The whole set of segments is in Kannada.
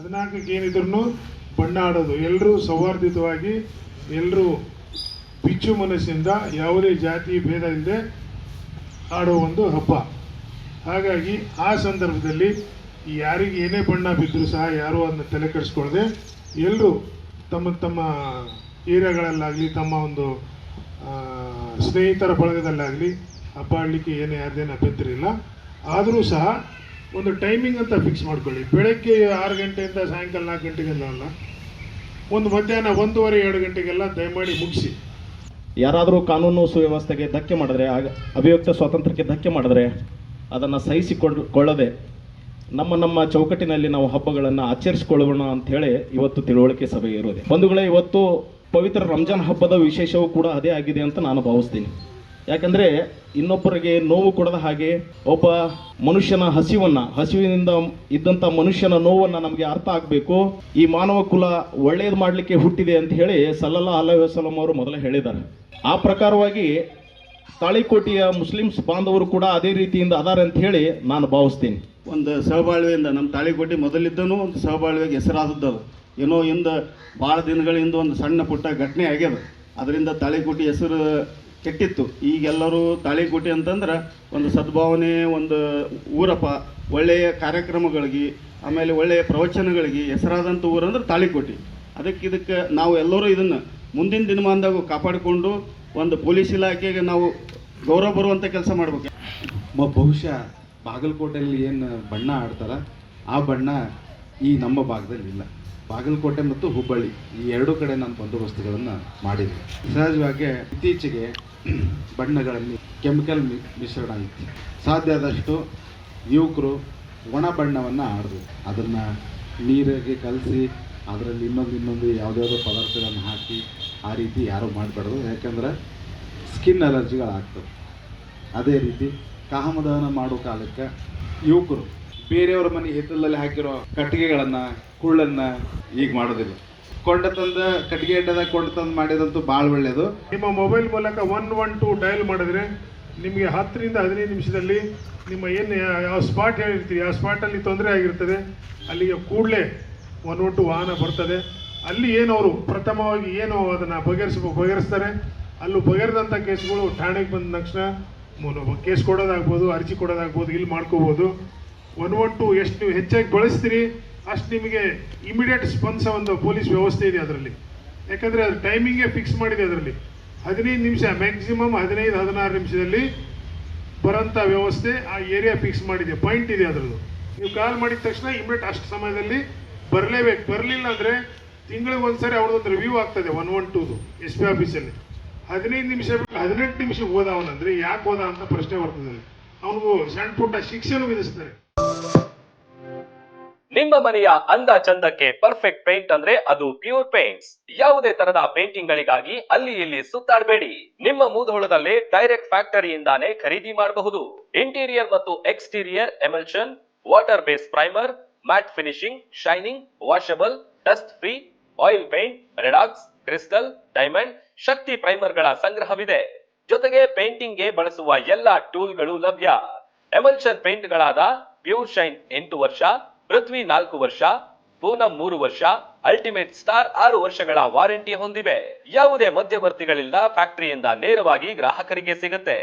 14ಕ್ಕೆ ಏನಿದ್ರು ಬಣ್ಣ ಆಡೋದು, ಎಲ್ಲರೂ ಸೌಹಾರ್ದಿತವಾಗಿ ಎಲ್ಲರೂ ಬಿಚ್ಚು ಮನಸ್ಸಿಂದ ಯಾವುದೇ ಜಾತಿ ಭೇದ ಇಲ್ಲದೆ ಆಡೋ ಒಂದು ಹಬ್ಬ. ಹಾಗಾಗಿ ಆ ಸಂದರ್ಭದಲ್ಲಿ ಯಾರಿಗೆ ಏನೇ ಬಣ್ಣ ಬಿದ್ದರೂ ಸಹ ಯಾರೂ ಅದನ್ನ ತಲೆ ಕೆಡಿಸ್ಕೊಳ್ಳದೆ ಎಲ್ಲರೂ ತಮ್ಮ ತಮ್ಮ ಏರಿಯಾಗಳಲ್ಲಾಗಲಿ ತಮ್ಮ ಒಂದು ಸ್ನೇಹಿತರ ಬಳಗದಲ್ಲಾಗಲಿ ಹಬ್ಬ ಆಡಲಿಕ್ಕೆ ಯಾರ್ದೇನು ಅಭ್ಯಂತರ ಇಲ್ಲ. ಆದರೂ ಸಹ ಒಂದು ಟೈಮಿಂಗ್ ಅಂತ ಫಿಕ್ಸ್ ಮಾಡ್ಕೊಳ್ಳಿ. ಬೆಳಗ್ಗೆ 6 ಗಂಟೆಯಿಂದ ಸಾಯಂಕಾಲ 4 ಗಂಟೆಗೆಲ್ಲ ಅಲ್ಲ, ಒಂದು ಮಧ್ಯಾಹ್ನ 1:30 2 ಗಂಟೆಗೆಲ್ಲ ದಯಮಾಡಿ ಮುಗಿಸಿ. ಯಾರಾದರೂ ಕಾನೂನು ಸುವ್ಯವಸ್ಥೆಗೆ ಧಕ್ಕೆ ಮಾಡಿದ್ರೆ, ಅಭಿವ್ಯಕ್ತ ಸ್ವಾತಂತ್ರ್ಯಕ್ಕೆ ಧಕ್ಕೆ ಮಾಡಿದ್ರೆ ಅದನ್ನು ಸಹಿಸಿಕೊಳ್ಳದೆ ನಮ್ಮ ಚೌಕಟ್ಟಿನಲ್ಲಿ ನಾವು ಹಬ್ಬಗಳನ್ನು ಆಚರಿಸಿಕೊಳ್ಳೋಣ ಅಂಥೇಳಿ ಇವತ್ತು ತಿಳುವಳಿಕೆ ಸಭೆ ಇರೋದೆ. ಬಂಧುಗಳೇ, ಇವತ್ತು ಪವಿತ್ರ ರಂಜಾನ್ ಹಬ್ಬದ ವಿಶೇಷವೂ ಕೂಡ ಅದೇ ಆಗಿದೆ ಅಂತ ನಾನು ಭಾವಿಸ್ತೀನಿ. ಯಾಕಂದರೆ ಇನ್ನೊಬ್ಬರಿಗೆ ನೋವು ಕೊಡದ ಹಾಗೆ ಒಬ್ಬ ಮನುಷ್ಯನ ಹಸಿವಿನಿಂದ ಇದ್ದಂಥ ಮನುಷ್ಯನ ನೋವನ್ನು ನಮಗೆ ಅರ್ಥ ಆಗಬೇಕು. ಈ ಮಾನವ ಕುಲ ಒಳ್ಳೆಯದು ಮಾಡಲಿಕ್ಕೆ ಹುಟ್ಟಿದೆ ಅಂತ ಹೇಳಿ ಸಲ್ಲಲ್ಲಾಹು ಅಲೈಹಿ ವಸಲ್ಲಂ ಅವರು ಮೊದಲೇ ಹೇಳಿದ್ದಾರೆ. ಆ ಪ್ರಕಾರವಾಗಿ ತಾಳಿಕೋಟೆಯ ಮುಸ್ಲಿಮ್ಸ್ ಬಾಂಧವರು ಕೂಡ ಅದೇ ರೀತಿಯಿಂದ ಅದಾರೆ ಅಂತ ಹೇಳಿ ನಾನು ಭಾವಿಸ್ತೀನಿ. ಒಂದು ಸಹಬಾಳ್ವೆಯಿಂದ ನಮ್ಮ ತಾಳಿಕೋಟೆ ಮೊದಲಿದ್ದನೂ ಒಂದು ಸಹಬಾಳ್ವೆಗೆ ಹೆಸರಾದದ್ದು. ಏನೋ ಇಂದ ಭಾಳ ದಿನಗಳಿಂದ ಒಂದು ಸಣ್ಣ ಪುಟ್ಟ ಘಟನೆ ಆಗ್ಯದ, ಅದರಿಂದ ತಾಳಿಕೋಟೆ ಹೆಸರು ಕೆಟ್ಟಿತ್ತು. ಈಗೆಲ್ಲರೂ ತಾಳಿಕೋಟೆ ಅಂತಂದ್ರೆ ಒಂದು ಸದ್ಭಾವನೆ, ಒಂದು ಊರಪ್ಪ, ಒಳ್ಳೆಯ ಕಾರ್ಯಕ್ರಮಗಳಿಗೆ, ಆಮೇಲೆ ಒಳ್ಳೆಯ ಪ್ರವಚನಗಳಿಗೆ ಹೆಸರಾದಂಥ ಊರಂದ್ರೆ ತಾಳಿಕೋಟೆ. ಇದಕ್ಕೆ ನಾವು ಎಲ್ಲರೂ ಇದನ್ನು ಮುಂದಿನ ದಿನಮಾನದಾಗ ಕಾಪಾಡಿಕೊಂಡು ಒಂದು ಪೊಲೀಸ್ ಇಲಾಖೆಗೆ ನಾವು ಗೌರವ ಬರುವಂಥ ಕೆಲಸ ಮಾಡ್ಬೇಕು. ಬಹುಶಃ ಬಾಗಲಕೋಟೆಯಲ್ಲಿ ಏನು ಬಣ್ಣ ಆಡ್ತಾರೆ ಆ ಬಣ್ಣ ಈ ನಮ್ಮ ಭಾಗದಲ್ಲಿ ಇಲ್ಲ. ಬಾಗಲಕೋಟೆ ಮತ್ತು ಹುಬ್ಬಳ್ಳಿ ಈ ಎರಡೂ ಕಡೆ ನಾನು ಬಂದೋಬಸ್ತುಗಳನ್ನು ಮಾಡಿದ್ದೆ. ಸಹಜವಾಗಿ ಇತ್ತೀಚೆಗೆ ಬಣ್ಣಗಳಲ್ಲಿ ಕೆಮಿಕಲ್ ಮಿಶ್ರಣ ಇತ್ತು. ಸಾಧ್ಯ ಆದಷ್ಟು ಯುವಕರು ಒಣ ಬಣ್ಣವನ್ನು ಆಡಬೇಕು. ಅದನ್ನು ನೀರಿಗೆ ಕಲಸಿ ಅದರಲ್ಲಿ ಇನ್ನೊಂದು ಯಾವುದ್ಯಾವುದೋ ಪದಾರ್ಥಗಳನ್ನು ಹಾಕಿ ಆ ರೀತಿ ಯಾರೂ ಮಾಡಬಾರ್ದು. ಯಾಕಂದ್ರೆ ಸ್ಕಿನ್ ಅಲರ್ಜಿಗಳಾಗ್ತವೆ. ಅದೇ ರೀತಿ ಕಾಮದಾನ ಮಾಡೋ ಕಾಲಕ್ಕೆ ಯುವಕರು ಬೇರೆಯವರ ಮನೆ ಹಿತ್ತಲಲ್ಲಿ ಹಾಕಿರೋ ಕಟ್ಟಿಗೆಗಳನ್ನು ಕುಳ್ಳನ್ನು ಈಗ ಮಾಡೋದಿಲ್ಲ. ಕಟ್ಟಿಗೆ ಅಡ್ಡದಾಗ ಕೊಂಡು ತಂದು ಮಾಡಿದಂತೂ ಭಾಳ ಒಳ್ಳೆಯದು. ನಿಮ್ಮ ಮೊಬೈಲ್ ಮೂಲಕ 112 ಡಯಲ್ ಮಾಡಿದ್ರೆ ನಿಮಗೆ 10 ರಿಂದ 15 ನಿಮಿಷದಲ್ಲಿ ನಿಮ್ಮ ಏನು ಯಾವ ಸ್ಪಾಟ್ ಹೇಳಿರ್ತೀವಿ ಆ ಸ್ಪಾಟಲ್ಲಿ ತೊಂದರೆ ಆಗಿರ್ತದೆ, ಅಲ್ಲಿಗೆ ಕೂಡಲೇ 112 ವಾಹನ ಬರ್ತದೆ. ಅಲ್ಲಿ ಏನವರು ಪ್ರಥಮವಾಗಿ ಏನು ಅದನ್ನು ಬಗೆಹರಿಸ್ತಾರೆ. ಅಲ್ಲೂ ಬಗೆಹರಿದಂಥ ಕೇಸ್ಗಳು ಠಾಣೆಗೆ ಬಂದ ತಕ್ಷಣ ಕೇಸ್ ಕೊಡೋದಾಗ್ಬೋದು, ಅರ್ಜಿ ಕೊಡೋದಾಗ್ಬೋದು, ಇಲ್ಲಿ ಮಾಡ್ಕೋಬೋದು. 112 ಎಷ್ಟು ನೀವು ಹೆಚ್ಚಾಗಿ ಬಳಸ್ತೀರಿ ಅಷ್ಟು ನಿಮಗೆ ಇಮಿಡಿಯೇಟ್ ಸ್ಪಂದಿಸೋ ಒಂದು ಪೊಲೀಸ್ ವ್ಯವಸ್ಥೆ ಇದೆ ಅದರಲ್ಲಿ. ಯಾಕಂದರೆ ಅದು ಟೈಮಿಂಗೇ ಫಿಕ್ಸ್ ಮಾಡಿದೆ. ಅದರಲ್ಲಿ 15 ನಿಮಿಷ ಮ್ಯಾಕ್ಸಿಮಮ್ 15-16 ನಿಮಿಷದಲ್ಲಿ ಬರೋಂಥ ವ್ಯವಸ್ಥೆ ಆ ಏರಿಯಾ ಫಿಕ್ಸ್ ಮಾಡಿದೆ, ಪಾಯಿಂಟ್ ಇದೆ ಅದರದ್ದು. ನೀವು ಕಾಲ್ ಮಾಡಿದ ತಕ್ಷಣ ಇಮಿಡಿಯೇಟ್ ಅಷ್ಟು ಸಮಯದಲ್ಲಿ ಬರಲೇಬೇಕು. ಬರಲಿಲ್ಲ ಅಂದರೆ ತಿಂಗಳಿಗೆ ಒಂದ್ಸರಿ ಅವ್ರದ್ದೊಂದು ರಿವ್ಯೂ ಆಗ್ತದೆ 112 SP ಆಫೀಸಲ್ಲಿ. 15 ನಿಮಿಷ 18 ನಿಮಿಷಕ್ಕೆ ಹೋದ ಅವನಂದ್ರೆ ಯಾಕೆ ಹೋದ ಅಂತ ಪ್ರಶ್ನೆ ಬರ್ತದೆ. ಅವನಿಗೂ ಸಣ್ಣ ಪುಟ್ಟ ಶಿಕ್ಷೆನೂ ವಿಧಿಸ್ತಾರೆ. ನಿಮ್ಮ ಮನೆಯ ಅಂದ ಚಂದಕ್ಕೆ ಪರ್ಫೆಕ್ಟ್ ಪೇಂಟ್ ಅಂದ್ರೆ ಅದು ಪ್ಯೂರ್ ಪೇಂಟ್ಸ್. ಯಾವುದೇ ತರದ ಪೇಂಟಿಂಗ್ ಗಳಿಗಾಗಿ ಅಲ್ಲಿ ಇಲ್ಲಿ ಸುತ್ತಾಡಬೇಡಿ. ನಿಮ್ಮ ಮೂಧೋಳದಲ್ಲೇ ಡೈರೆಕ್ಟ್ ಫ್ಯಾಕ್ಟರಿಯಿಂದಾನೇ ಖರೀದಿ ಮಾಡಬಹುದು. ಇಂಟೀರಿಯರ್ ಮತ್ತು exterior emulsion, water based primer, matt finishing, shining, washable, dust free, oil paint, redox, crystal, diamond, Shakti primer ಗಳ ಸಂಗ್ರಹವಿದೆ. ಜೊತೆಗೆ ಪೇಂಟಿಂಗ್ ಗೆ ಬಳಸುವ ಎಲ್ಲಾ ಟೂಲ್ಗಳು ಲಭ್ಯ. ಎಮಲ್ಷನ್ ಪೇಂಟ್ ಗಳಾದ ಪ್ಯೂರ್ ಶೈನ್ 8 ವರ್ಷ, ಪೃಥ್ವಿ 4 ವರ್ಷ, ಪೂನಂ 3 ವರ್ಷ, ಅಲ್ಟಿಮೇಟ್ ಸ್ಟಾರ್ 6 ವರ್ಷಗಳ ವಾರಂಟಿ ಹೊಂದಿವೆ. ಯಾವುದೇ ಮಧ್ಯವರ್ತಿಗಳಿಂದ ಫ್ಯಾಕ್ಟರಿಯಿಂದ ನೇರವಾಗಿ ಗ್ರಾಹಕರಿಗೆ ಸಿಗುತ್ತೆ.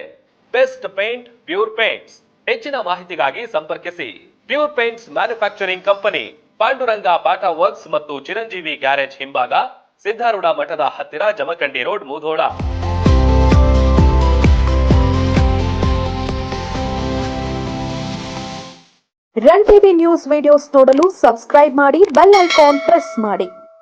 Best paint pure paints. ಹೆಚ್ಚಿನ ಮಾಹಿತಿಗಾಗಿ ಸಂಪರ್ಕಿಸಿ. Pure paints manufacturing company, Panduranga Bata works ಮತ್ತು ಚಿರಂಜೀವಿ ಗ್ಯಾರೇಜ್ ಹಿಂಭಾಗ, ಸಿದ್ಧಾರೂಢ ಮಠದ ಹತ್ತಿರ, Jamkhandi road, Mudhol. Run TV news videos ನೋಡಲು ಸಬ್ಸ್ಕ್ರೈಬ್ ಮಾಡಿ, ಬೆಲ್ ಐಕಾನ್ ಪ್ರೆಸ್ ಮಾಡಿ.